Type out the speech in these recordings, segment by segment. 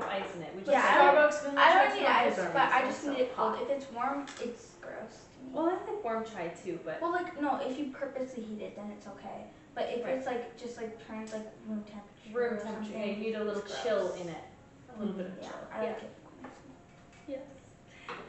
have ice in it. We just Starbucks vanilla I chai don't need lattes ice, are but I amazing, just so need it cold. hot. If it's warm, it's gross to me. Well, I like warm chai too, but. Well, like, no, if you purposely heat it, then it's okay. But if Right. it's like, just like trying to like room temperature. Room or temperature. something, Yeah, you need a little it's chill gross. in it. A little bit of Yeah, chill. I like it. Yes.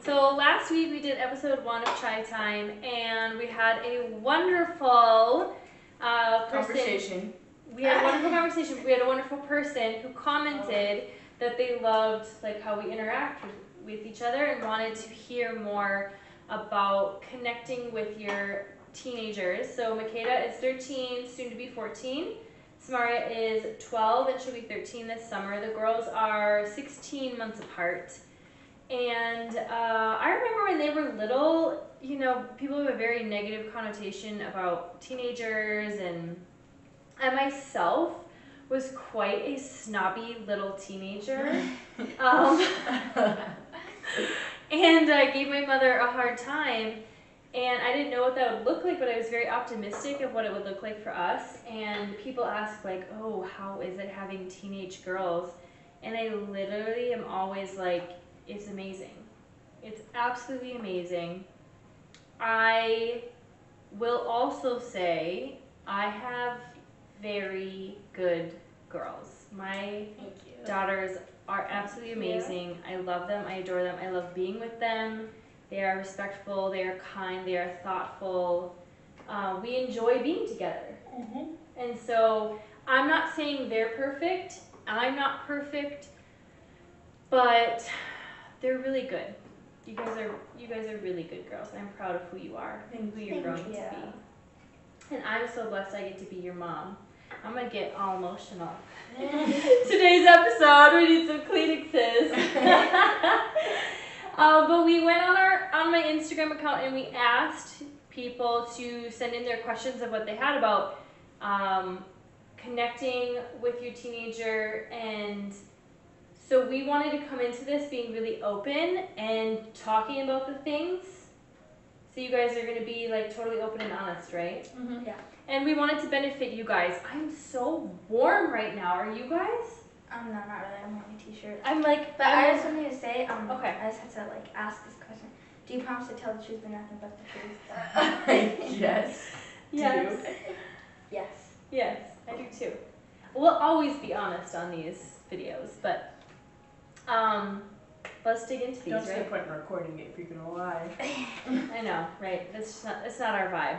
So last week we did episode 1 of Chai Time, and we had a wonderful Conversation. We had a wonderful conversation. We had a wonderful person who commented that they loved like how we interact with each other and wanted to hear more about connecting with your teenagers. So Makeda is 13, soon to be 14. Samaria is 12 and she'll be 13 this summer. The girls are 16 months apart. And I remember when they were little, you know, people have a very negative connotation about teenagers, and I myself was quite a snobby little teenager. And I gave my mother a hard time, and I didn't know what that would look like, but I was very optimistic of what it would look like for us. And people ask like, oh, how is it having teenage girls? And I literally am always like, it's amazing. It's absolutely amazing. I will also say I have very good girls. My daughters are absolutely amazing. I love them. I adore them. I love being with them. They are respectful. They are kind. They are thoughtful. We enjoy being together. And so I'm not saying they're perfect. I'm not perfect. But they're really good. You guys are really good girls. I'm proud of who you are and who you're growing to be. And I'm so blessed I get to be your mom. I'm gonna get all emotional. Today's episode, we need some Kleenexes. But we went on my Instagram account and we asked people to send in their questions of what they had about connecting with your teenager, and so we wanted to come into this being really open and talking about the things. So you guys are going to be like totally open and honest, right? Yeah. And we wanted to benefit you guys. I'm so warm right now. Are you guys? No, not really. I'm wearing a t-shirt. I'm like, But I just wanted to say, okay. I just had to like ask this question. Do you promise to tell the truth and nothing but the truth? Yes. Yes. Yes. Yes, I do too. We'll always be honest on these videos, but let's dig into these, Don't see the right? point in recording it if you're gonna lie. I know, right? That's not our vibe.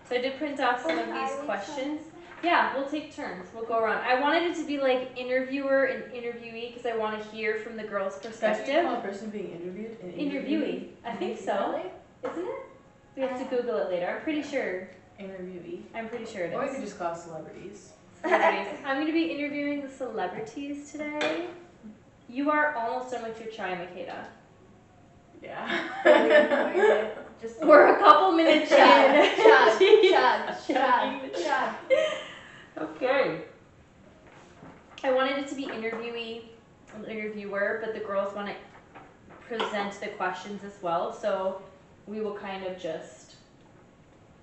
So I did print off some of these questions. Yeah, we'll take turns. We'll go around. I wanted it to be like interviewer and interviewee because I want to hear from the girl's That's what you perspective. call a person being interviewed? An Interviewee. I think so. Really? Isn't it? We have to Google it later. I'm pretty sure. Interviewee. I'm pretty sure it Or you is. could just call celebrities. Celebrities. I'm going to be interviewing the celebrities today. You are almost done with your chai, Makeda. Yeah. Just We're a couple minutes in. chug. Okay. I wanted it to be interviewee and interviewer, but the girls want to present the questions as well, so we will kind of just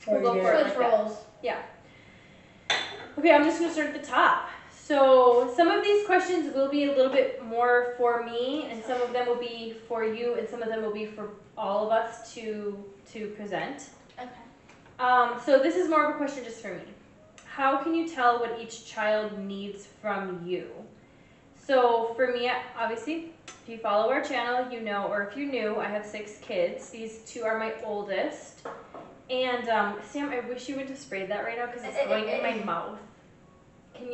we'll go for it like that. roles. Yeah. Okay, I'm just going to start at the top. So some of these questions will be a little bit more for me, and some of them will be for you, and some of them will be for all of us to present. Okay. So this is more of a question just for me. How can you tell what each child needs from you? So for me, obviously, if you follow our channel, you know, or if you're new, I have 6 kids. These 2 are my oldest. And Sam, I wish you would have sprayed that right now because it's going in my mouth. Can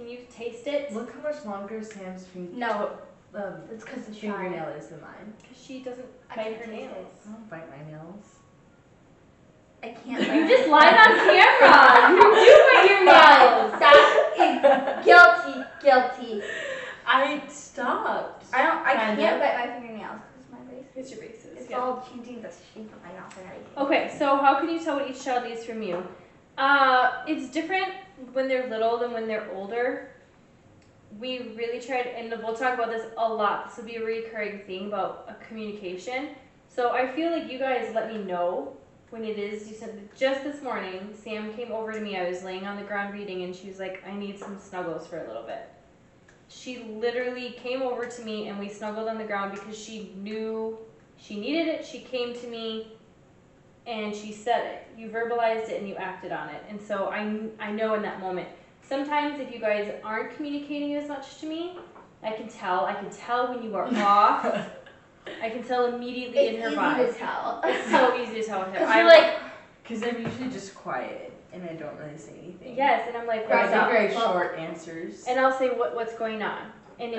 you taste it? Look how much longer Sam's No. It's because the fingernail is than mine. Because she doesn't I bite can't her taste nails. I don't bite my nails. I can't. You just lied on camera. You do bite your nails. That is guilty. I stopped. I Kind can't of. bite my fingernails because my braces. It's your braces. It's Yeah. all changing the shape of my mouth and everything. Okay, so how can you tell what each child needs from you? It's different when they're little than when they're older. We really tried, and we'll talk about this a lot. This will be a recurring thing about communication. So I feel like you guys let me know when it is. You said just this morning, Sam came over to me. I was laying on the ground reading, and she was like, "I need some snuggles for a little bit." she literally came over to me and we snuggled on the ground because she knew she needed it. She came to me and she said it. You verbalized it and you acted on it. And so I know in that moment. Sometimes if you guys aren't communicating as much to me, I can tell. I can tell when you are off. I can tell immediately in her vibe. It's easy to tell. It's so easy to tell with her. Because you're like, Because I'm usually just quiet and I don't really say anything. yes, and I'm like, Or I what's give up? very short answers. And I'll say, what's going on? And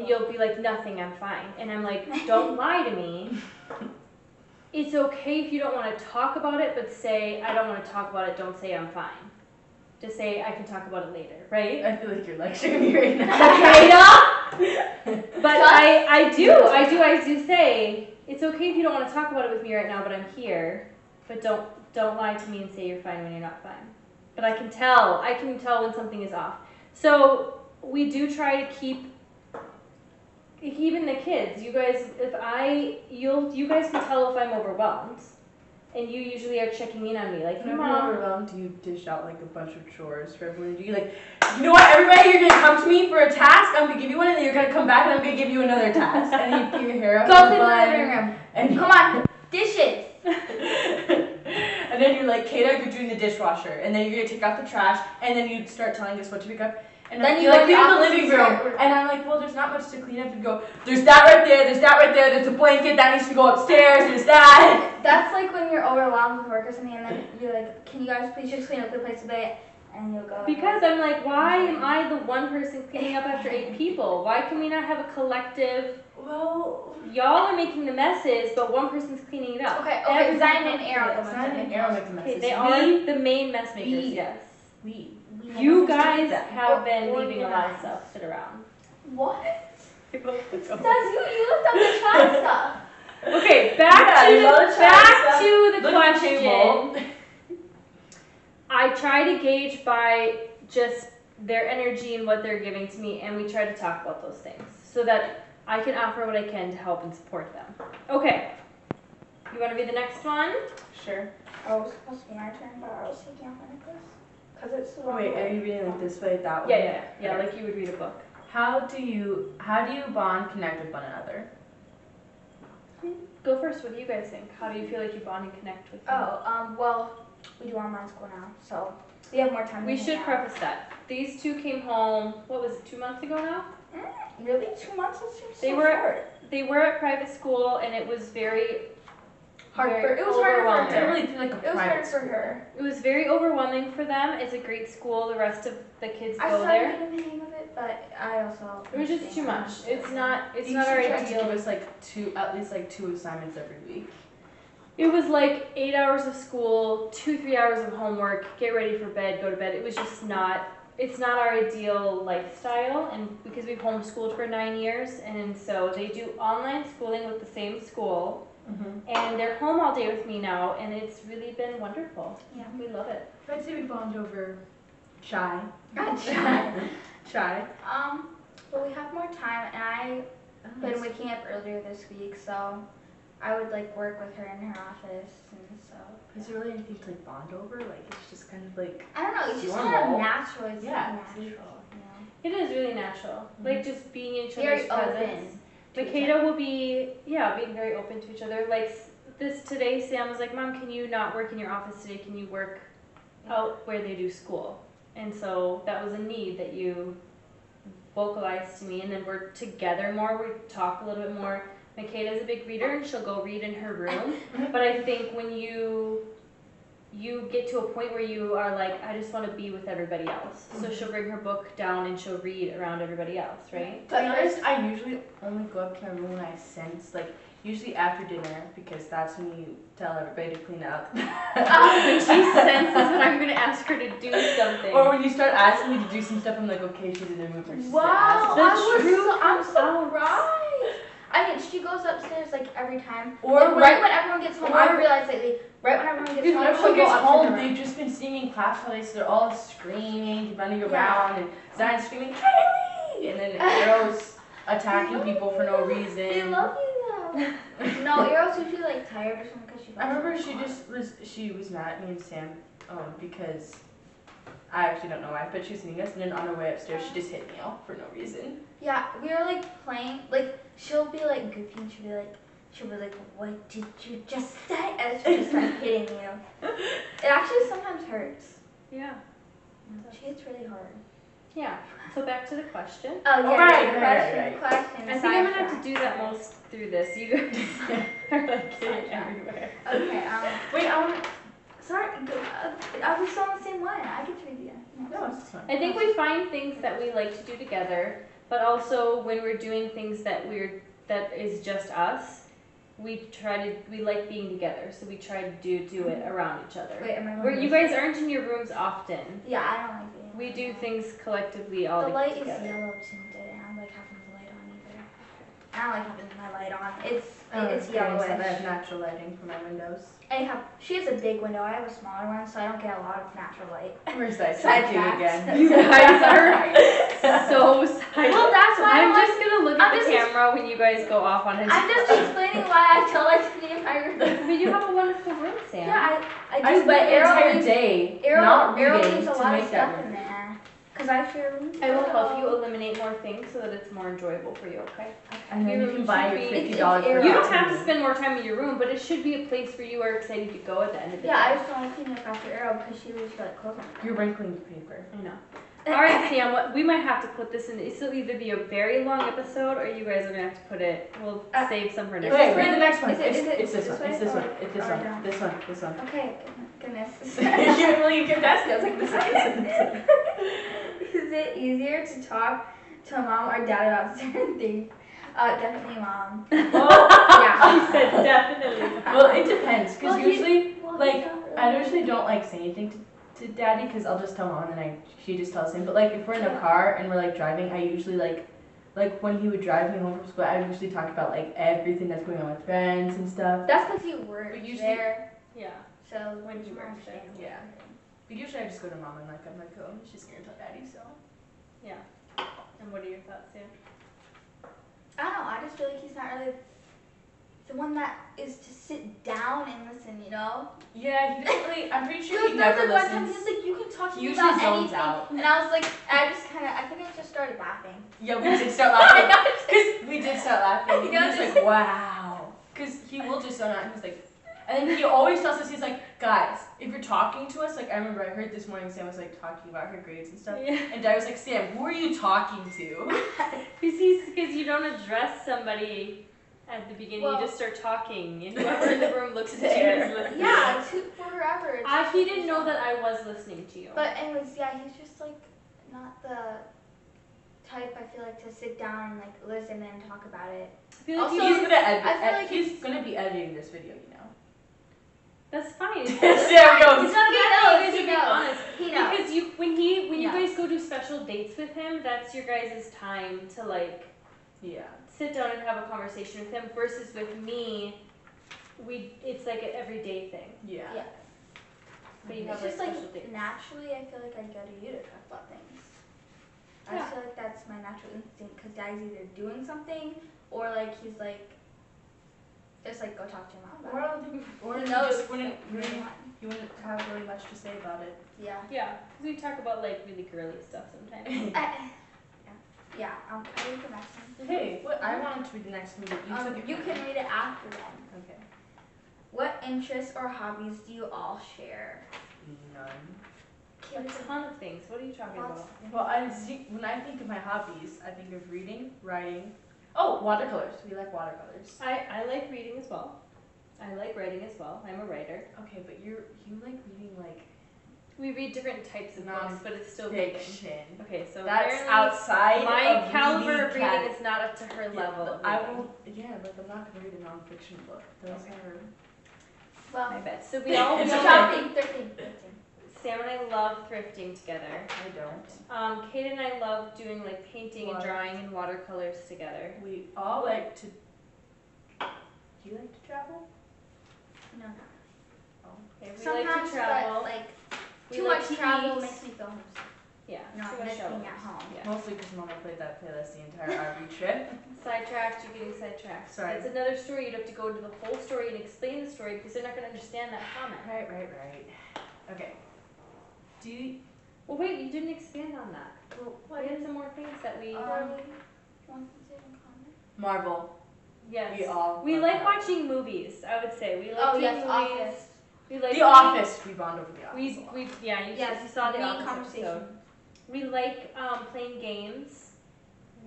you'll be like, nothing, I'm fine. And I'm like, don't lie to me. It's okay if you don't want to talk about it, but say, I don't want to talk about it, don't say I'm fine. Just say, I can talk about it later, right? I feel like you're lecturing me right now. Okay, no? But I do say, it's okay if you don't want to talk about it with me right now, but I'm here. But don't lie to me and say you're fine when you're not fine. But I can tell when something is off. So we do try to keep, even the kids, you guys, you guys can tell if I'm overwhelmed. And you usually are checking in on me, like, hey, Whenever Mom. you're overwhelmed, do you dish out like a bunch of chores for everyone? Do you like, you know what, everybody, you're gonna come to me for a task, I'm gonna give you one, and then you're gonna come back and I'm gonna give you another task. And then you put your hair up go in clean the the bun, living room. and Come on, dishes. and then you're like, Kata, you're doing the dishwasher, and then you're gonna take out the trash, and then you start telling us what to pick up. And Then you're you like, go clean to up the the living office and room. start- And I'm like, well, there's not much to clean up. You go, there's that right there, there's that right there, there's a blanket, that needs to go upstairs, there's that. That's like when you're overwhelmed with work or something, and then you're like, can you guys please just clean up the place a bit? And you'll go. Because I'm like, why am I the one person cleaning up after 8 people? Why can we not have a collective? Well, Y'all are making the messes, but one person's cleaning it up. Okay, Everyone Zion and else Aaron. does. Zion and Aaron make the messes. Okay, they are the main mess makers, we- yes. We. You How much to guys do that? have been leaving a lot of Organized. stuff sit around. What? Okay, That's you lift up the child stuff. back Yeah, you love the child to the Look at the question. table. I try to gauge by just their energy and what they're giving to me, and we try to talk about those things so that I can offer what I can to help and support them. Okay, you want to be the next one? Sure. Oh, it was supposed to be my turn, but I was taking off my necklace. Because it's so Wait, are you reading like this way, that way? Yeah, like you would read a book. How do you bond, connect with one another? Go first. What do you guys think? How do you feel like you bond and connect with them? Well, we do online school now, so we have more time. We to should hang out. preface that. These two came home, what was it, 2 months ago now? Really? 2 months? That seems They so were- short. They were at private school, and it was very It was harder for I overwhelming. don't her. really feel like a It was private hard for school. her. It was very overwhelming for them. It's a great school. The rest of the kids I go started there. getting the hang of it, but I also. It was just too much. It's not You our should try to ideal. give us like at least like 2 assignments every week. It was like 8 hours of school, 2-3 hours of homework, get ready for bed, go to bed. It was just not. It's not our ideal lifestyle, and because we've homeschooled for 9 years, and so they do online schooling with the same school. And they're home all day with me now, and it's really been wonderful. Yeah. We love it. I'd say we bond over chai. Chai. Chai. But we have more time, and I've been waking up earlier this week, so I would like work with her in her office, and so. Is there really anything to like bond over? Like it's just kind of like. I don't know. It's just Normal. kind of natural. It's Yeah. like natural, you know. It is really natural. Like just being in each Very other's presence. open. to each Makeda will be, being very open to each other. Like this today, Sam was like, Mom, can you not work in your office today? Can you work out where they do school? And so that was a need that you vocalized to me. And then we're together more. We talk a little bit more. Makeda's a big reader, and she'll go read in her room. But I think when you get to a point where you are like, I just want to be with everybody else. So she'll bring her book down and she'll read around everybody else, right? To be honest, I usually only go up to my room when I sense, like, usually after dinner, because that's when you tell everybody to clean up. When she senses that I'm going to ask her to do something. Or when you start asking me to do some stuff, I'm like, okay, she's in the mood for us to Wow, ask. I'm surprised. I mean, she goes upstairs like every time. Or Like, when- right when everyone gets home, I or- realized lately, right when everyone gets Because home, when she'll everyone go gets up to home, her room. they've just been singing class holidays, so they're all screaming, running Yeah. around, and Zion's screaming, Kaylee! And then Arrow's attacking people for no reason. They love you though. No, Arrow's usually like tired or something because she. I remember she was mad at me and Sam, because I actually don't know why, but she was seeing us, and then on her way upstairs, she just hit me off for no reason. Yeah, we were like playing, like she'll be like goofy and she'll be like, what did you just say? And she'll just start hitting you. It actually sometimes hurts. Yeah. She hits really hard. Yeah. So back to the question. Oh yeah, right. question. I think I'm gonna have to do that most through this. You guys are like getting everywhere. Okay. Wait, I want to. Sorry, I was still on the same line. I get to read the end. No, it's fine. I think we find things that we like to do together, but also when we're doing things that is just us, we like being together, so we try to do it around each other. Wait, am I Where you guys aren't in your rooms often. Yeah, I don't like being. We do things collectively all The light together. is yellow tinted, and I don't like having the light on either. I don't like having my light on. It's I yellowish. have natural lighting for my windows. She has a big window. I have a smaller one, so I don't get a lot of natural light. Where's that? Sidetracks. again. You guys are so silent. Well, that's why I'm I'm just gonna look at the camera when you guys go off on a I'm just explaining why I don't like to be in my room. But you have a wonderful room, Sam. Yeah, I I do, but spent the entire day not Arrow reading leaves a to lot of make that stuff in room. there. Because I share a room. I will help you eliminate more things so that it's more enjoyable for you, okay? And then Your you room can buy should your be- $50 Arrow. You don't have to spend more time in your room, but it should be a place where you are excited to go at the end of the Yeah, I day. just don't like cleaning up after Arrow because she leaves like clothes on. You're wrinkling the paper. I know. All right, Sam, we might have to put this in. This will either be a very long episode or you guys are going to have to put it, we'll save some for next Okay, time. read the next one. Is it It's this one. It's this one. or- It's this or one. done? This one. Okay, goodness. You kept asking. I was like, this one. Is it easier to talk to a mom or dad about certain things? Definitely mom. Well, She said definitely. well, it depends. Because Well, usually, Well, like, he's not really- I usually don't like say anything to daddy because I'll just tell mom and then she just tells him. But like if we're in a car and we're like driving, I usually like when he would drive me home from school, I would usually talk about like everything that's going on with friends and stuff. That's because you weren't But usually- there. Yeah. So When you it's more weren't there. understandable. Yeah. But usually I just go to mom and like I'm like, oh, she's gonna tell daddy, so. Yeah. And what are your thoughts, Sam? I don't know. I just feel like he's not really the one that is to sit down and listen. You know. Yeah, he doesn't really. I'm pretty sure Because he there was never like one time listens. he was like, you can talk to He me usually about zones anything, out. and I was like, I think I just started laughing. Yeah, we did start laughing. Because we did start laughing. He Yeah, was just- like, wow. Because he will just zone out and he's like, and then he always tells us, he's like, guys, if you're talking to us, like I remember I heard this morning Sam was like talking about her grades and stuff. Yeah. And Dad was like, Sam, who are you talking to? Because you don't address somebody at the beginning, Well- you just start talking, and whoever in the room looks at you is listening. Yeah, for forever. He didn't know that I was listening to you. But anyways, yeah, he's just like not the type I feel like to sit down and like listen and talk about it. I feel like Also, He's gonna edit. I feel like he's gonna be editing this video, you know. that's fine. There we go. It's not He bad knows, that you guys he are being knows. honest. He knows. Because when you Yeah. guys go do special dates with him, that's your guys' time to like Yeah. sit down and have a conversation with him. Versus with me, it's like an everyday thing. Yeah. Yeah. But you It's have like just like special dates. naturally, I feel like I go to you to talk about things. I Yeah. feel like that's my natural instinct because Dad's either doing something or like he's like, just like go talk to your mom Or I about don't think, it. or He you knows. just wouldn't really really, want- you wouldn't have really much to say about it. Yeah. Yeah, because we talk about like really girly stuff sometimes. Yeah. I read the next one. Hey, what? I wanted to read the next one, but you took it. You from can me. read it after then. Okay. What interests or hobbies do you all share? None. A ton of things. What are you talking Lots. about? Well, when I think of my hobbies, I think of reading, writing. Oh, watercolors. We like watercolors. I like reading as well. I like writing as well. I'm a writer. Okay, but you like reading like We read different types of books, but it's still reading. fiction. Okay, so That's apparently outside my of caliber reading of reading cat- is not up to her level. Of I reading. will. Yeah, like I'm not gonna read a nonfiction book. Those Okay. are. Well, I bet. So we all It's know okay. 13. Sam and I love thrifting together. I don't. Kate and I love doing like painting and What? drawing and watercolors together. We all like to. Do you like to travel? No. Okay, we Sometimes, like to travel. but like We too like much to travel eat. makes me feel homesick. Yeah, Not too much missing travel. at home. Yeah. Mostly because Mama played that playlist the entire RV trip. Sidetracked, you're getting sidetracked. Sorry. That's another story. You'd have to go into the whole story and explain the story because they're not going to understand that comment. Right. Okay. Well, wait, you didn't expand on that. What We had some more things that we. wants to say in common? Marvel. Yes. We We like love Marvel. watching movies. I would say we like Oh doing yes, movies. Office. We like The Office. We bond over The Office. We yeah, you Yes, saw the main Office conversation. episode. We like playing games.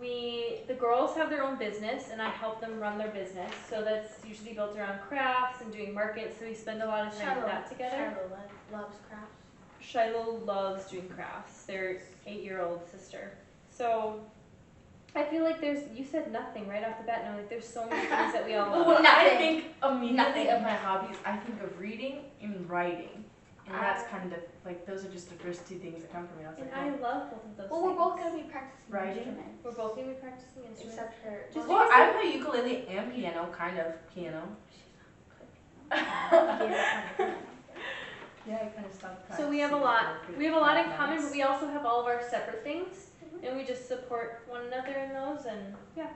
The girls have their own business, and I help them run their business. So that's usually built around crafts and doing markets. So we spend a lot of time with that together. Shiloh loves crafts. Shiloh loves doing crafts. Their 8-year-old sister. So I feel like you said nothing right off the bat. No, like there's so many things that we all love. Well, I Nothing. think immediately Nothing. of my hobbies, I think of reading and writing. And that's kind of like, those are just the first two things that come to me. I was And like, I love both of those Well, things. we're both gonna be practicing Writing? instruments. We're both gonna be practicing instruments. Except her. Just well, I play ukulele and piano, kind of piano. Yeah, I kind of stopped practicing. So we have a lot in common, but we also have all of our separate things, and we just support one another in those, and yeah.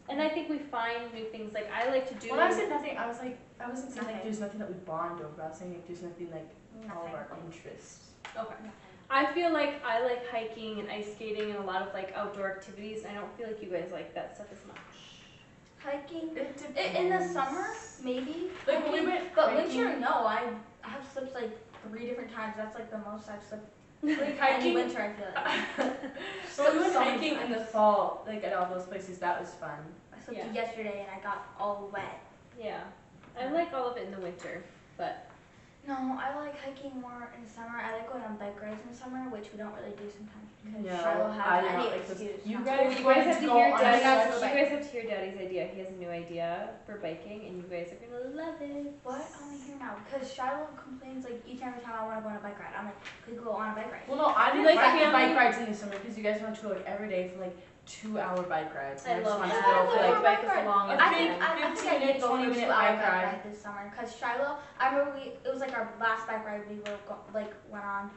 And I think we find new things. Like I like to do. When I said nothing, I wasn't saying like Nothing. there's nothing that we bond over. I was saying like there's nothing like all of our interests. Okay. I feel like I like hiking and ice skating and a lot of like outdoor activities. I don't feel like you guys like that stuff as much. Hiking. It In the summer, maybe. Like when we hiking, went but hiking- winter, no. I have slipped like 3 different times. That's like the most I've slipped. Like Any hiking. winter, I feel like. So we went So many hiking in the times. fall, like at all those places. That was fun. I slipped Yeah. yesterday and I got all wet. Yeah. I like all of it in the winter, but No, I like hiking more in the summer. I like going on bike rides in the summer, which we don't really do sometimes because No, Shiloh I has do not any like those. excuse. You not guys- to. you guys have to hear on Daddy's. such- You guys have to hear Daddy's idea. He has a new idea for biking, and you guys are gonna love it. What? I want to hear now because Shiloh complains like each and every time I want to go on a bike ride. I'm like, could go on a bike ride. Well, no, I You didn't like like the family? bike rides in the summer because you guys want to go like every day for like 2-hour bike rides. I And love just that. wanted to go for I like love bike bike is the longest. I think- think I think 15 I did minute, go for a 20-minute 2-hour bike bike ride. ride this summer because Shiloh. I remember it was like our last bike ride we went on,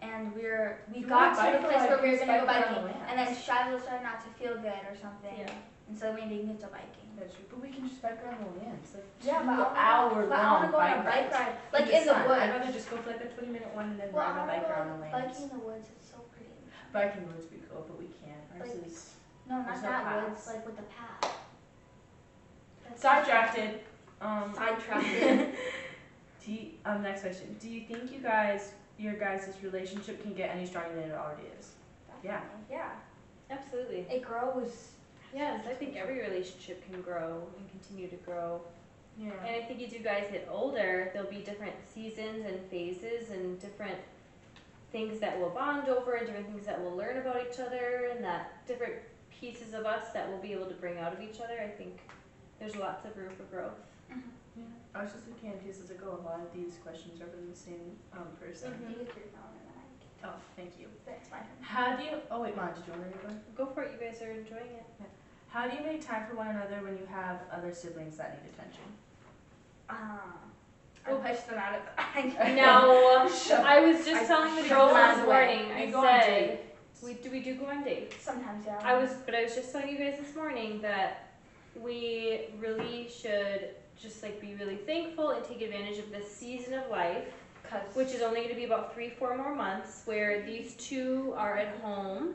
and we You got want to the bike place ride, where we were just gonna go bike ride on biking, the land. and then Shiloh started not to feel good or something, Yeah. and so we didn't get to biking. That's true, but we can just bike around the land. It's like Yeah, 2-hour but I want to long go on a bike bike rides. ride, like in the sun. I'd woods. rather just go for like a 20-minute one and then Well, ride my I bike around the want to land. biking in the woods. It's so pretty. Biking would be cool, but we can't. Ours Like- is No, not There's no that paths. woods, like with the path. sidetracked. Sidetracked. Next question. Do you think your guys' relationship can get any stronger than it already is? Yeah. Yeah. Absolutely. It grows. Yes, I think every relationship can grow and continue to grow. Yeah. And I think as you guys get older, there'll be different seasons and phases and different things that we'll bond over and different things that we'll learn about each other and that different pieces of us that we'll be able to bring out of each other. I think there's lots of room for growth. Yeah. I was just looking at these as I go. A lot of these questions are from the same person. You get your phone and then I can. Oh, thank you. That's my turn. How do you? Oh wait, Mom, did you want to read one? Go for it, you guys are enjoying it. How do you make time for one another when you have other siblings that need attention? I push them out of the No, Shut I was just I telling the shut girls them this away. morning, We I go on said, we do go on dates. Sometimes, yeah. I was just telling you guys this morning that we really should just like be really thankful and take advantage of this season of life, which is only going to be about 3-4 more months, where these two are at home,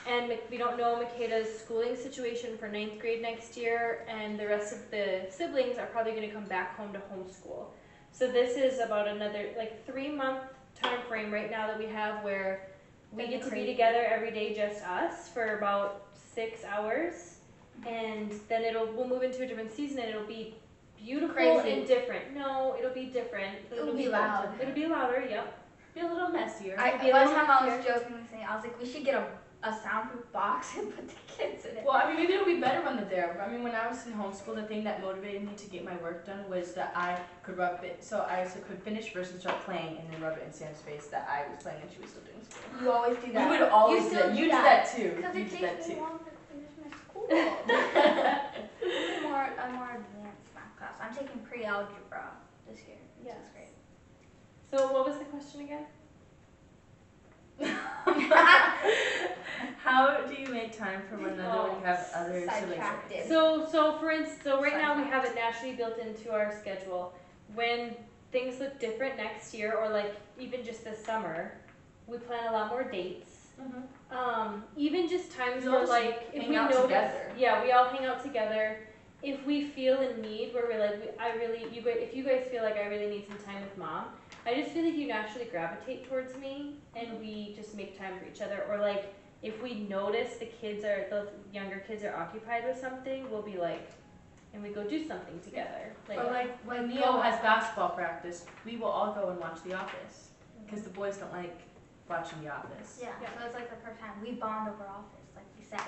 and we don't know Makeda's schooling situation for 9th grade next year, and the rest of the siblings are probably going to come back home to homeschool. So this is about another like 3-month time frame right now that we have where we That's get to be crazy. together every day, just us, for about 6 hours, and then we'll move into a different season, and it'll be beautiful Crazy. and different. No, it'll be different. but It'll be good. loud. It'll be louder. Yep. Be a little messier. It'll be a One little time I was messier. jokingly saying, I was like, we should get a soundproof box and put the kids in it. Well, I mean, maybe it'll be better when they're there. I mean, when I was in homeschool, the thing that motivated me to get my work done was that I could rub it. So I could finish verse and start playing, and then rub it in Sam's face that I was playing and she was still doing school. You always do that. We would always You do still that. do You did that. that too. Because You it did that takes me too. longer to finish my school. I'm more advanced math class. I'm taking pre-algebra this year, which Yes. is great. So what was the question again? How do you make time for one another when you have other siblings? Sidetracked. So for instance, right now we have it naturally built into our schedule. When things look different next year, or like even just this summer, We plan a lot more dates. Mm-hmm. Even just times We all where just like if hang we out notice, together. yeah, we all hang out together. If we feel a need where we're like, if you guys feel like I really need some time with mom, I just feel like you naturally gravitate towards me, and we just make time for each other. Or like if we notice the younger kids are occupied with something, we'll be like, and we go do something together. Or like when Neo has basketball practice, we will all go and watch The Office because the boys don't like watching The Office. Yeah, so it's like the first time we bond over Office, like you said.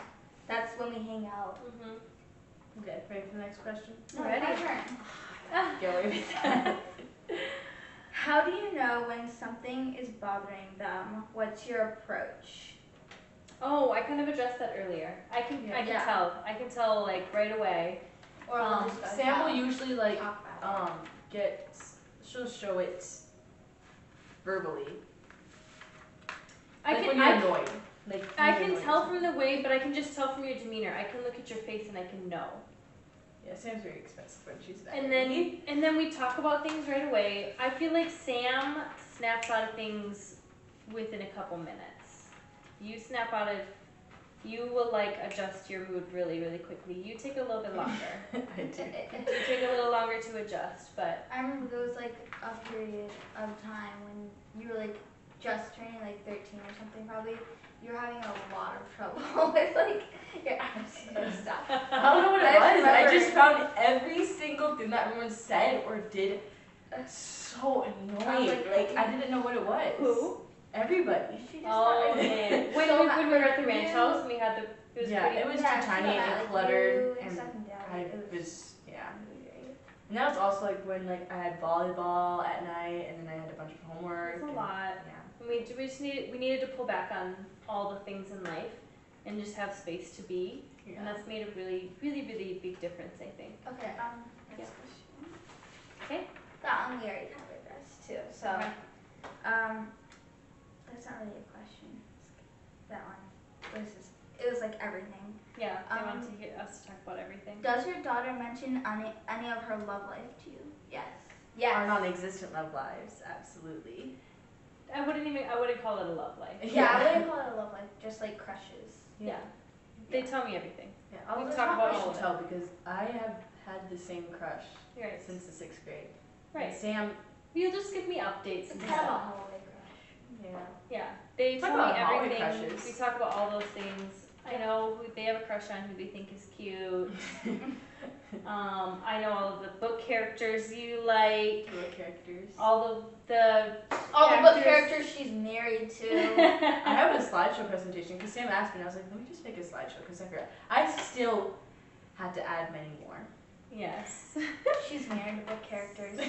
That's when we hang out. Okay, ready for the next question? No, Ready. it's my turn. Get away with that. How do you know when something is bothering them? What's your approach? Oh, I kind of addressed that earlier. I can Yeah. tell. I can tell like right away. Or we'll just go Sam will talk usually like about it. she'll show it verbally. I Like can when you're I, annoyed. Like I when can you're tell annoyed. from the way, but I can just tell from your demeanor. I can look at your face and I can know. Yeah, Sam's very expensive when she's back. And then we talk about things right away. I feel like Sam snaps out of things within a couple minutes. You snap out of, you will like adjust your mood really, really quickly. You take a little bit longer. I do. You take a little longer to adjust, but I remember there was like a period of time when you were like just turning like 13 or something probably. You were having a lot of trouble with like your absolute stuff. I don't know what it I was. I remember. just found every single thing that everyone said or did so annoying. Like I didn't know what it was. who? Everybody. She just Oh started- man. When So we were at the you- ranch house and we had it was Yeah, pretty it was Yeah, too she tiny got and mad, like, cluttered, you and second dad, I it was And that was also like when like I had volleyball at night, and then I had a bunch of homework. It's a and- lot. Yeah. We just needed to pull back on all the things in life and just have space to be. And that's made a really, really, really big difference, I think. Okay, next Yeah. question. Okay. That one we already covered this too. So, Okay. that's not really a question. That one. It was like everything. Yeah, they want Um, to hear us talk about everything. Does your daughter mention any of her love life to you? Yes. Yes. Our non-existent love lives, absolutely. I wouldn't call it a love life. Yeah, I wouldn't call it a love life, just like crushes. Yeah. They tell me everything. Yeah, We I'll talk about I all should of it. tell because I have had the same crush Right. since the 6th grade. Right. And Sam, You'll just give me updates It's and kind of a stuff. hallway crush. yeah. Yeah. They Talk tell me about hallway everything. crushes. We talk about all those things. I know who they have a crush on, who they think is cute. I know all of the book characters you like. Book characters. All the All the book Characters. characters she's married to. I have a slideshow presentation because Sam asked me, and I was like, let me just make a slideshow because I forgot. I still had to add many more. Yes. She's married to book characters.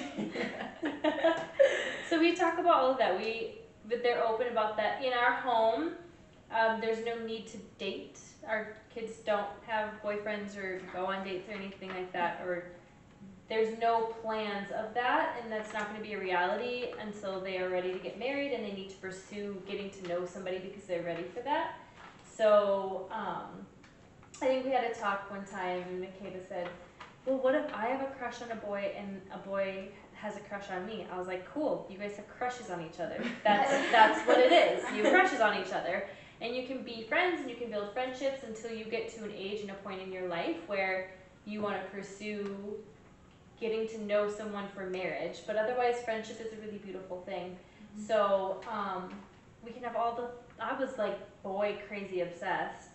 So we talk about all of that. But they're open about that. In our home, there's no need to date. Our kids don't have boyfriends or go on dates or anything like that. Or there's no plans of that, and that's not going to be a reality until they are ready to get married and they need to pursue getting to know somebody because they're ready for that. So I think we had a talk one time, and Makeda said, well, what if I have a crush on a boy and a boy has a crush on me? I was like, cool, you guys have crushes on each other. That's what it is. You have crushes on each other. And you can be friends and you can build friendships until you get to an age and a point in your life where you want to pursue getting to know someone for marriage. But otherwise, friendship is a really beautiful thing. Mm-hmm. So we can have I was like boy crazy obsessed.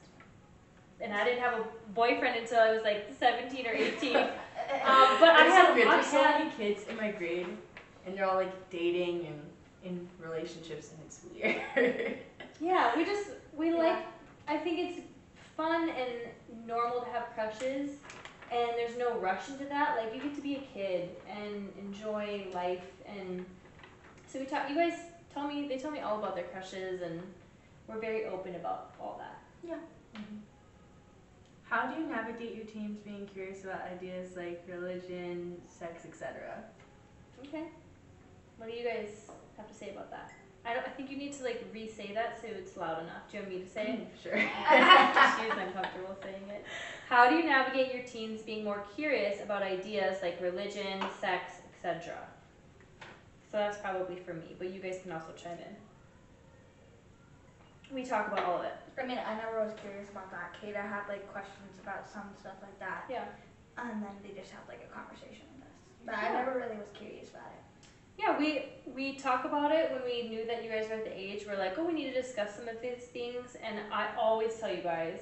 And I didn't have a boyfriend until I was like 17 or 18. But I It's had so weird. I There's so had many kids in my grade, and they're all like dating and in relationships, and it's weird. yeah, we Yeah. like, I think it's fun and normal to have crushes, and there's no rush into that. Like, you get to be a kid and enjoy life, and so they tell me all about their crushes, and we're very open about all that. How do you navigate your teens being curious about ideas like religion, sex, etc.? Okay. What do you guys have to say about that? I think you need to like re-say that so it's loud enough. Do you want me to say it? Sure. She's uncomfortable saying it. How do you navigate your teens being more curious about ideas like religion, sex, etc.? So that's probably for me, but you guys can also chime in. we talk about all of it. I mean, I never was curious about that. Kata had like questions about some stuff like that. Yeah. And then they just had like a conversation with us. But Yeah. I never really was curious about it. Yeah, we talk about it when we knew that you guys were at the age. We're like, oh, we need to discuss some of these things, and I always tell you guys,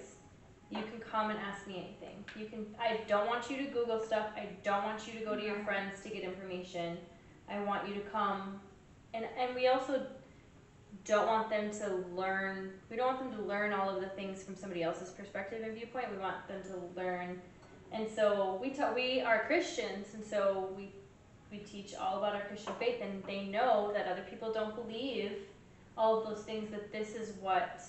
you can come and ask me anything. You can. I don't want you to Google stuff. I don't want you to go to your friends to get information. I want you to come, and we also don't want them to learn. We don't want them to learn all of the things from somebody else's perspective and viewpoint. We want them to learn, and so we are Christians, and so we teach all about our Christian faith, and they know that other people don't believe all of those things, that this is what,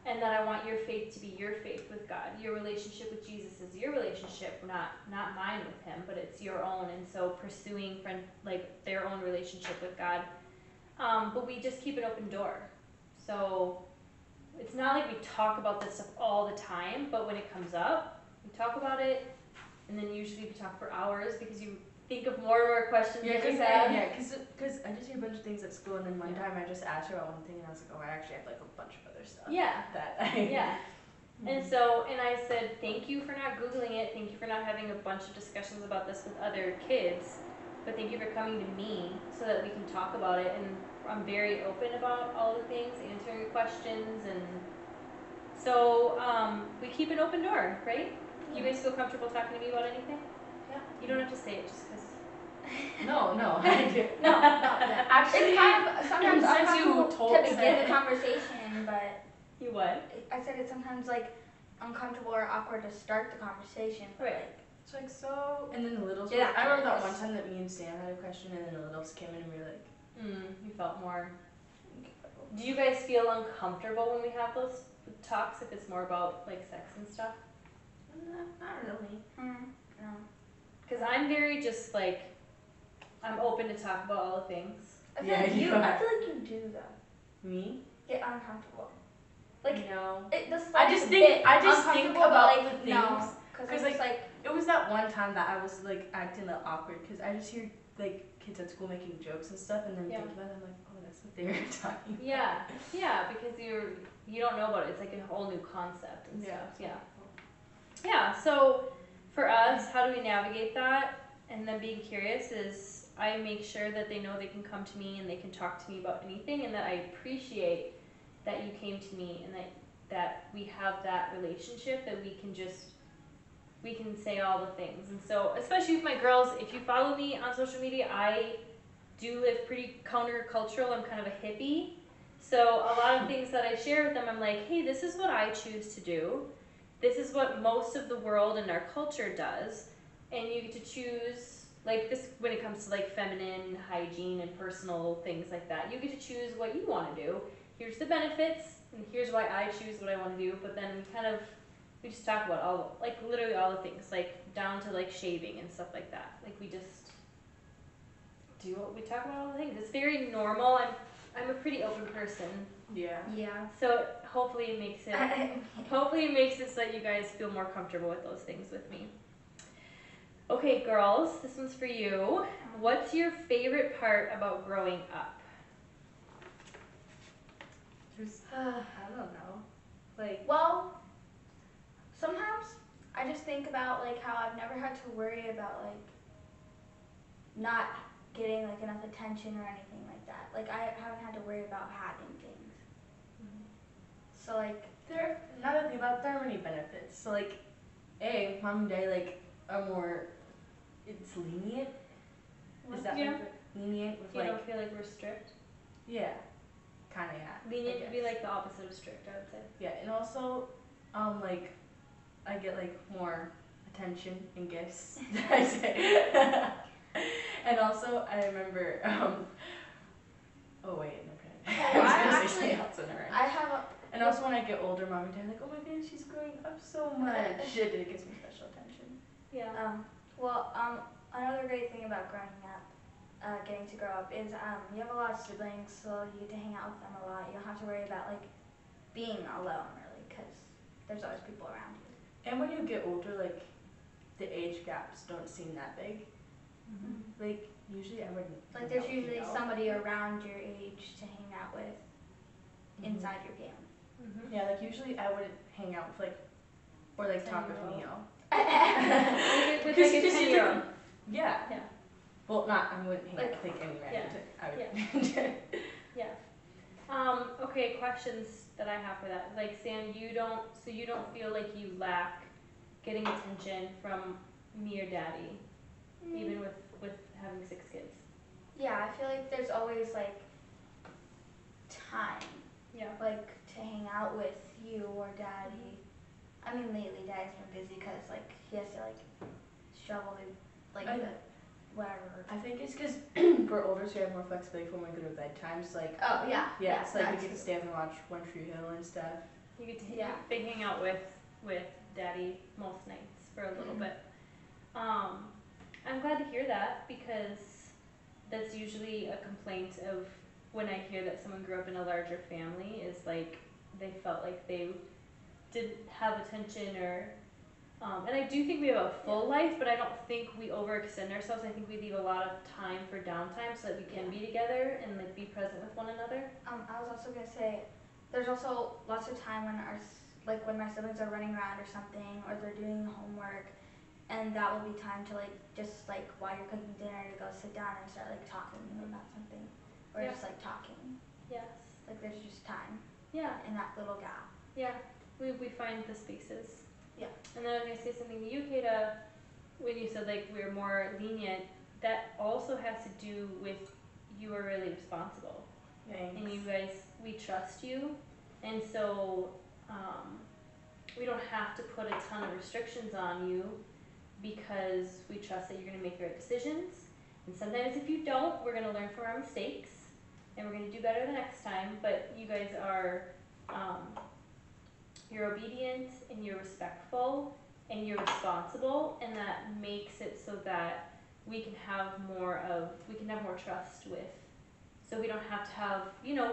and that I want your faith to be your faith with God. Your relationship with Jesus is your relationship, not mine with him, but it's your own, and so pursuing their own relationship with God. But we just keep an open door. So it's not like we talk about this stuff all the time, but when it comes up, we talk about it, and then usually we talk for hours because you think of more and more questions that you have. Because I just hear a bunch of things at school, and then one time I just asked her about one thing, and I was like, oh, I actually have like a bunch of other stuff. Yeah. That I. Yeah. And so, and I said, thank you for not Googling it. Thank you for not having a bunch of discussions about this with other kids. But thank you for coming to me so that we can talk about it. And I'm very open about all the things, answering your questions. And so we keep an open door, right? You guys feel comfortable talking to me about anything? Yeah. You don't have to say it just because. No, I do. No. Actually, it's kind of sometimes since you uncomfortable told to begin the conversation, but You what? I said it's sometimes like uncomfortable or awkward to start the conversation. But, Right. like, It's like so, and then the littles. Yeah, I remember that curious. one time that me and Sam had a question, and then the littles came in, and we were like, You felt more. Do you guys feel uncomfortable when we have those talks if it's more about like sex and stuff? not really. no. Because I'm very just like, I'm open to talk about all the things. I feel Yeah, like you I are. feel like you do though. Me? Get uncomfortable. Like No. the I just slightest think bit uncomfortable, but, about like, the no, things. because 'Cause, it's like It was that one time that I was like acting a little awkward because I just hear like kids at school making jokes and stuff, and then Yeah. think about it, I'm like, oh, that's what they were talking about. Yeah, because you don't know about it. It's like a whole new concept and Yeah. stuff. Yeah. So for us, how do we navigate that? And then being curious is I make sure that they know they can come to me and they can talk to me about anything, and that I appreciate that you came to me, and that we have that relationship, that we can say all the things. And so, especially with my girls, if you follow me on social media, I do live pretty countercultural. I'm kind of a hippie. So a lot of things that I share with them, I'm like, hey, this is what I choose to do. This is what most of the world and our culture does. And you get to choose, like this, when it comes to like feminine hygiene and personal things like that, you get to choose what you want to do. Here's the benefits, and here's why I choose what I want to do. But then we just talk about literally all the things, like down to like shaving and stuff like that. Like we just do what we talk about all the things. It's very normal. I'm a pretty open person. Yeah. So hopefully it makes it so that you guys feel more comfortable with those things with me. Okay, girls, this one's for you. What's your favorite part about growing up? I don't know. Like, well, sometimes I just think about like how I've never had to worry about like not getting like enough attention or anything like that. Like I haven't had to worry about having things. So like now that I think about it, there are many benefits. So like, mom and dad like are more. It's lenient. Is that Yeah. like lenient with You like? don't feel like we're strict? Yeah. Kinda, yeah. Lenient I would be guess. like the opposite of strict, I would say. Yeah, and also, like, I get like more attention and gifts. I say. And also, I remember. Oh wait, okay. Oh, I was I gonna say actually- something else in a I have a And also, when I get older, mom and dad are like, oh my goodness, she's growing up so much. It gives me special attention. Yeah. Another great thing about growing up, getting to grow up is you have a lot of siblings, so you get to hang out with them a lot. You don't have to worry about like being alone really, because there's always people around you. And when you get older, like the age gaps don't seem that big. Like usually I wouldn't. Like there's usually somebody around your age to hang out with inside your family. Mm-hmm. Yeah, like usually I would hang out with like, or like talk with 10-year-old. Neo. With like a 10-year-old. Yeah. Yeah. Well, I wouldn't hang out Like, with like any yeah. random. I would. Okay, questions that I have for that. Like Sam, you don't feel like you lack getting attention from me or daddy, even with having 6 kids. Yeah, I feel like there's always like time, Yeah. like to hang out with you or daddy. I mean, lately daddy's been busy because like he has to like shovel the like the whatever. I think it's because we're older, so we have more flexibility for when we go to bedtime. So like, Oh yeah. yeah, it's like that we get too. to stay up and watch One Tree Hill and stuff. You get to Yeah. big hang out with daddy most nights for a little bit. I'm glad to hear that because that's usually a complaint of when I hear that someone grew up in a larger family is like they felt like they didn't have attention or and I do think we have a full life, but I don't think we overextend ourselves. I think we leave a lot of time for downtime so that we can be together and like be present with one another. I was also gonna say, there's also lots of time when when my siblings are running around or something, or they're doing homework, and that will be time to like just like while you're cooking dinner to go sit down and start like talking about something, or Yeah. just like talking. Yes. Like there's just time Yeah. in that little gap. Yeah. We find the spaces. Yeah. And then I was gonna say something to you, Kata, when you said like we're more lenient. That also has to do with you are really responsible. Thanks. And you guys, we trust you, and so we don't have to put a ton of restrictions on you because we trust that you're going to make the right decisions. And sometimes if you don't, we're going to learn from our mistakes, and we're going to do better the next time. But you guys are, you're obedient, and you're respectful, and you're responsible, and that makes it so that we can have more trust with. So we don't have to have,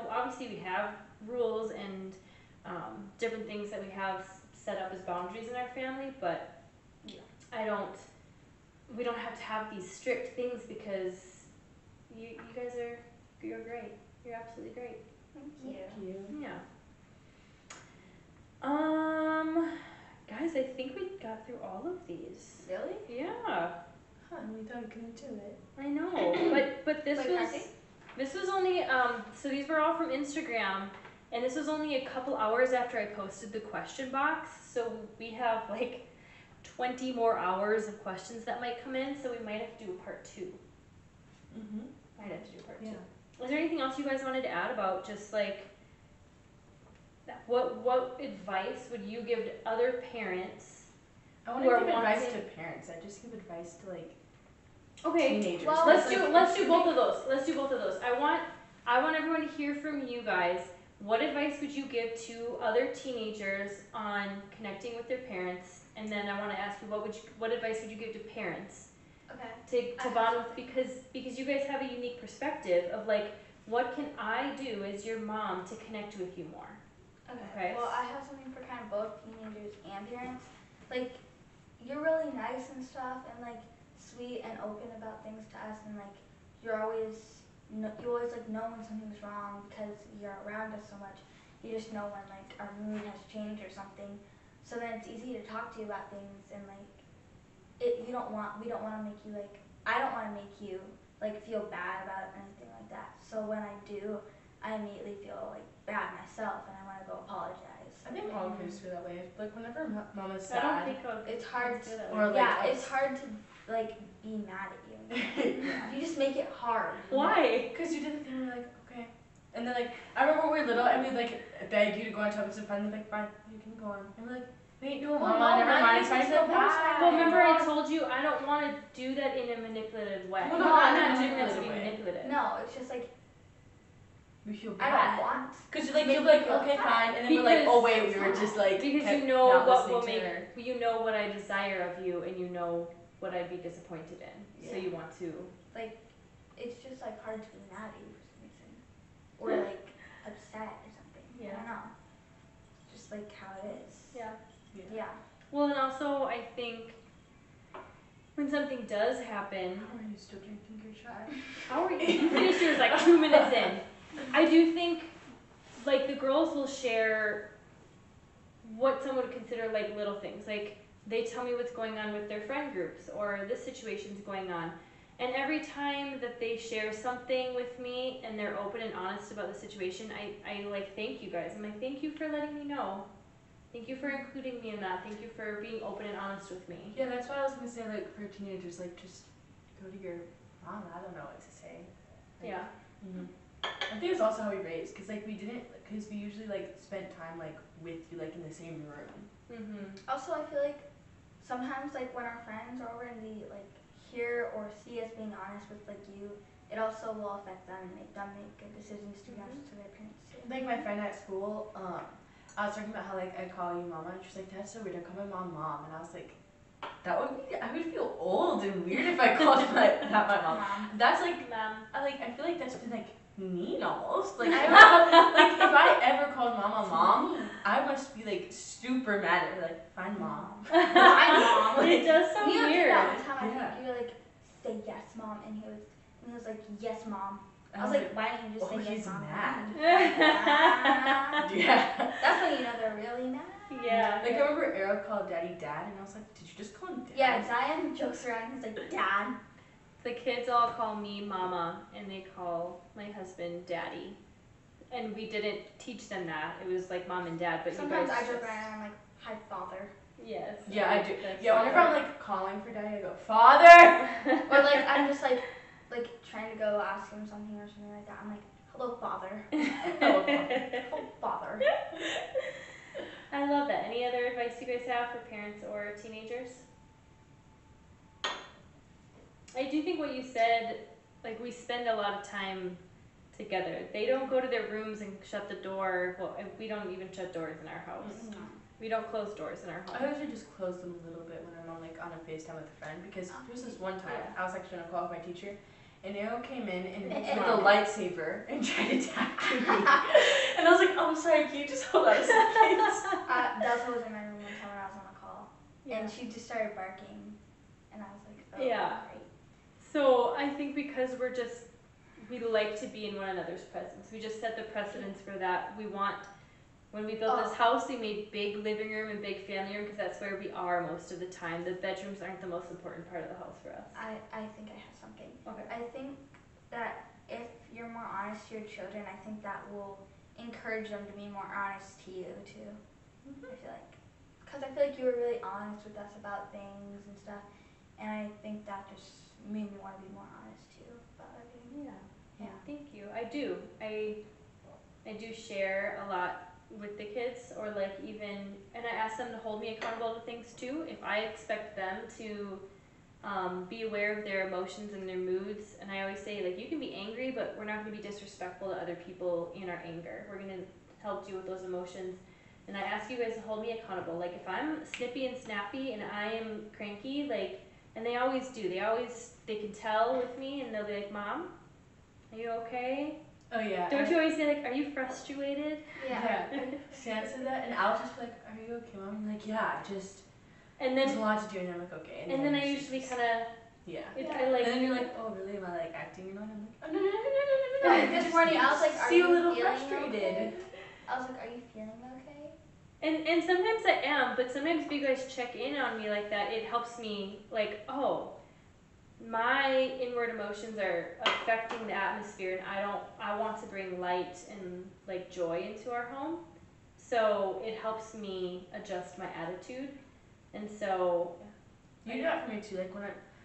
obviously we have rules and different things that we have set up as boundaries in our family, but we don't have to have these strict things because you guys you're great. You're absolutely great. Thank you. Thank you. Yeah. Guys, I think we got through all of these. Really? Yeah. Huh, we dug into it. I know, but this Wait, was. This was only, so these were all from Instagram, and this was only a couple hours after I posted the question box, so we have like 20 more hours of questions that might come in, so we might have to do a part 2. Mm-hmm. Might have to do a part 2. Yeah. Is there anything else you guys wanted to add about just like, what advice would you give to other parents? I want Who to are give advice wanting- to parents. I just give advice to like Okay, teenagers. well, let's Like, do both of those. Let's do both of those. I want everyone to hear from you guys. What advice would you give to other teenagers on connecting with their parents? And then I want to ask you what advice would you give to parents Okay. to bond with, because you guys have a unique perspective of like, what can I do as your mom to connect with you more? Okay. Well, I have something for kind of both teenagers and parents. Like, you're really nice and stuff, and like sweet and open about things to us, and like you always like know when something's wrong because you're around us so much. You just know when like our mood has changed or something. So then it's easy to talk to you about things, and like we don't want to make you like, I don't want to make you like feel bad about it or anything like that. So when I do, I immediately feel like bad myself, and I want to go apologize. I think all kids feel that way. Like whenever mom is I don't sad, think It's hard to do that. or like yeah, it's hard to like be mad at you. You just make it hard. Why? because you did the thing, we're like, okay. And then like, I remember when we were little and we'd like beg you to go on top of some fun, like, fine, you can go on. And we're like, wait, no, Well, mama, no, never not mind, you it's fine. feel So bad. Well, remember I told you I don't want to do that in a manipulative way. Well, no, I'm not not in a doing that to be manipulative manipulative. No, it's just like we feel I bad. don't want. Because like, Make you'll be like, me feel okay, bad. fine. And then we're like, Because- oh wait, we were just like, Because kept you know not what will listening make, to her. you know what I desire of you, and you know what I'd be disappointed in. So Yeah. you want to. Like, it's just like hard to be mad at you for some reason, or like upset or something. I Yeah. don't know. Just like how it is. Yeah. Yeah. Well, and also I think when something does happen, How are you still drinking your shot? how are you? You finished yours like 2 minutes in. I do think, like, the girls will share what some would consider like little things. Like they tell me what's going on with their friend groups or this situation's going on. And every time that they share something with me and they're open and honest about the situation, I like thank you guys. I'm like, thank you for letting me know. Thank you for including me in that. Thank you for being open and honest with me. Yeah, that's what I was gonna say. Like for teenagers, like just go to your mom. I don't know what to say. Like, Yeah. Mm-hmm. I think it's also how we raised, cause like we didn't, cause we usually like spent time like with you, like in the same room. Mhm. Also, I feel like sometimes like when our friends are over and they like hear or see us being honest with like you, it also will affect them and make them make good decisions to be honest to their parents too. Like my friend at school, I was talking about how like I call you mama, and she's like, that's so weird. I call my mom mom, and I was like, that would be, I would feel old and weird if I called my mom. That's like, I feel like that's been like mean almost. Like, I don't know, like if I ever called mama mom, I must be like super mad at her. Like, fine mom. Fine mom. It does sound You weird. that one time I Yeah. think you were like, say yes mom, and he was like, yes mom. I was like, why didn't you just oh, say yes he's mom? mad. Yeah. Yeah. That's when you know they're really mad. Yeah. Like I remember Arrow called Daddy Dad, and I was like, did you just call him Dad? Yeah, Zion jokes around. He's like, Dad. The kids all call me mama and they call my husband daddy. And we didn't teach them that. It was like mom and dad, but Sometimes you I guys joke just... around and I'm like, hi father. Yes. Yeah, I do. That's Yeah, whenever father. I'm like calling for Daddy, I go, Father! Or like I'm just like trying to go ask him something or something like that. I'm like, hello father. Hello, Father. Oh father. I love that. Any other advice you guys have for parents or teenagers? I do think what you said, like we spend a lot of time together. They don't go to their rooms and shut the door. Well, we don't even shut doors in our house. No. We don't close doors in our home. I usually just close them a little bit when I'm on like on a FaceTime with a friend, because there was this one time I was actually on a call with my teacher, and Arrow came in and with a lightsaber and tried to attack me. And I was like, oh, I'm sorry, can you just hold on a second? Delta was in my room one time when I was on a call, Yeah. and she just started barking, and I was like, oh, Yeah. great. So I think because we like to be in one another's presence. We just set the precedence for that. We want, when we built this house, we made big living room and big family room because that's where we are most of the time. The bedrooms aren't the most important part of the house for us. I think I have something. Okay. I think that if you're more honest to your children, I think that will encourage them to be more honest to you too. Mm-hmm. I feel like, because I feel like you were really honest with us about things and stuff, and I think that just made me want to be more honest too about everything. Yeah. Yeah. Thank you. I do. I do share a lot with the kids, or like even, and I ask them to hold me accountable to things too. If I expect them to be aware of their emotions and their moods, and I always say like you can be angry, but we're not going to be disrespectful to other people in our anger. We're going to help deal with those emotions. And I ask you guys to hold me accountable. Like if I'm snippy and snappy and I am cranky, like, and they always do. They can tell with me, and they'll be like, Mom, are you okay? Oh yeah. Don't you always say like, are you frustrated? Yeah. Sam said that, and I was just like, are you okay, Mom? I'm like, yeah, just And there's a then lot to do, and I'm like, okay. and then I she's usually just- kind of yeah. I like. And then you're like, oh really? Am I like acting annoyed? I'm like, oh no no no no no no no. Yeah, this morning I was like, are Feel you a little feeling frustrated. okay? I was like, are you feeling okay? And sometimes I am, but sometimes if you guys check in on me like that, it helps me like, oh, my inward emotions are affecting the atmosphere, and I want to bring light and like joy into our home. So it helps me adjust my attitude. And so You do that for me too. Like when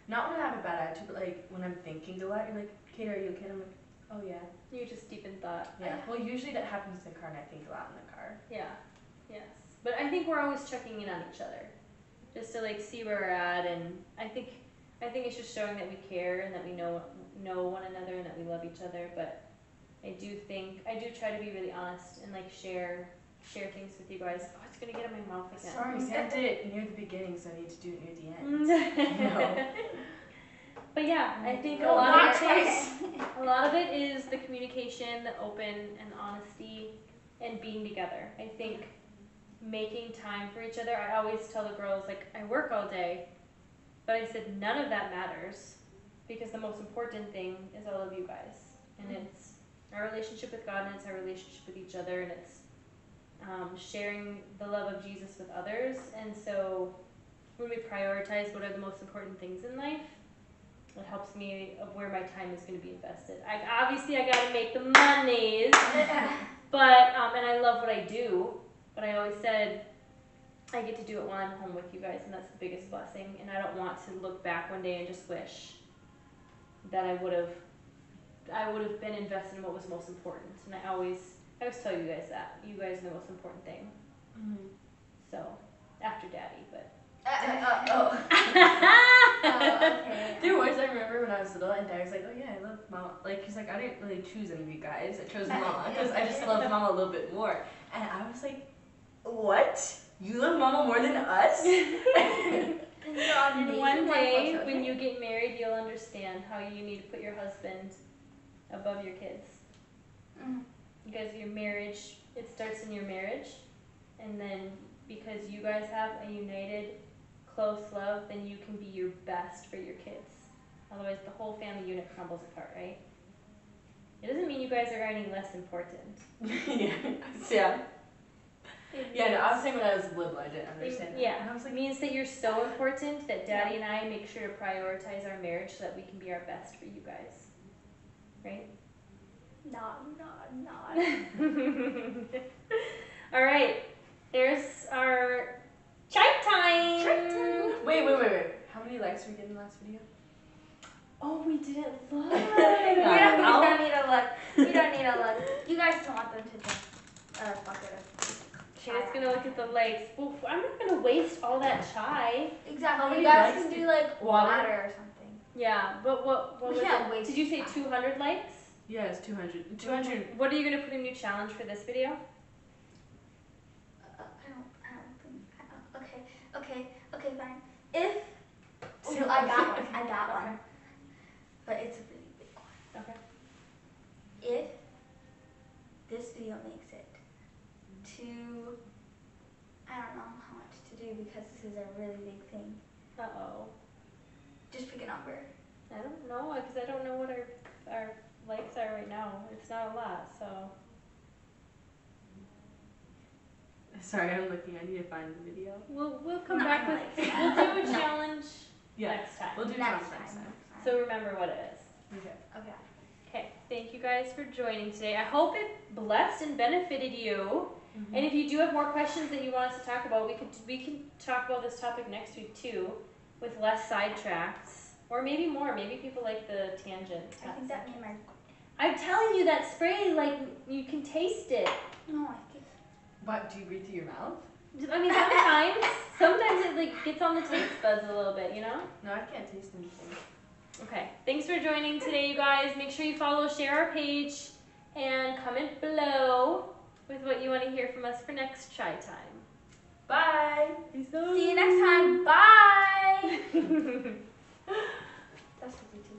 not when I have a bad attitude, but like when I'm thinking a lot, you're like, Kate, are you okay? And I'm like, oh yeah. you're just deep in thought. Yeah. Well, usually that happens in the car, and I think a lot in the car. Yeah. Yes. But I think we're always checking in on each other, just to like see where we're at, and I think it's just showing that we care and that we know one another and that we love each other. But I do try to be really honest and like share things with you guys. Oh, it's gonna get in my mouth again. Sorry, Sam did it near the beginning, so I need to do it near the end. No. But yeah, I think No, a lot not of twice. a lot of it is the communication, the open and honesty, and being together. I think making time for each other. I always tell the girls, like, I work all day, but I said none of that matters, because the most important thing is all of you guys, and it's our relationship with God, and it's our relationship with each other, and it's sharing the love of Jesus with others. And so when we prioritize what are the most important things in life, it helps me of where my time is going to be invested. Obviously I got to make the monies, but and I love what I do, but I always said I get to do it while I'm home with you guys, and that's the biggest blessing. And I don't want to look back one day and just wish that I would have been invested in what was most important. And I always tell you guys that you guys are the most important thing. Mm-hmm. So after Daddy, but. Okay. There was, I remember when I was little and Dad was like, oh yeah, I love Mama. Like, he's like, I didn't really choose any of you guys. I chose Mama because I just love Mama a little bit more. And I was like, what? You love Mama more than us? And one day, when you get married, you'll understand how you need to put your husband above your kids. Mm. You guys, your marriage, it starts in your marriage, and then because you guys have a united, close love, then you can be your best for your kids. Otherwise, the whole family unit crumbles apart, right? It doesn't mean you guys are any less important. Yeah. Yeah, no, I was saying when I was little, I didn't understand that. Yeah, And I was like, it means that you're so important that Daddy and I make sure to prioritize our marriage so that we can be our best for you guys. Right? Not. All right, there's our chai time. Wait. How many likes did we get in the last video? Oh, we didn't look. We don't need to look. You guys don't want them to drink a bucket of Okay, just gonna look at the likes. Well, I'm not gonna waste all that chai. Exactly. How many You guys likes can do- do like water or something. Yeah, but what We was can't it? waste Did you say time. 200 likes? Yeah, it's 200. 200. What are you gonna put a new challenge for this video? I don't think. Okay, fine. If So- I got one. But it's a really big one. Okay. If this video makes it to, I don't know how much to do because this is a really big thing. Uh-oh. Just pick a number. I don't know, because I don't know what our likes are right now. It's not a lot, so. Sorry, I'm looking. I need to find the video. We'll come Not back with, likes. we'll do a challenge Yeah, next time. we'll do Next challenge next time. time. So remember what it is. Okay. Okay. Okay, thank you guys for joining today. I hope it blessed and benefited you. Mm-hmm. And if you do have more questions that you want us to talk about, we can talk about this topic next week too, with less sidetracks, or maybe more. Maybe people like the tangents. I think that made my. I'm telling you, that spray, like, you can taste it. No, I think. What, do you breathe through your mouth? I mean, sometimes it like gets on the taste buds a little bit, you know? No, I can't taste anything. Okay, thanks for joining today, you guys. Make sure you follow, share our page, and comment below with what you want to hear from us for next chai time. Bye. Peace out. See you next time. Bye. That's what we do.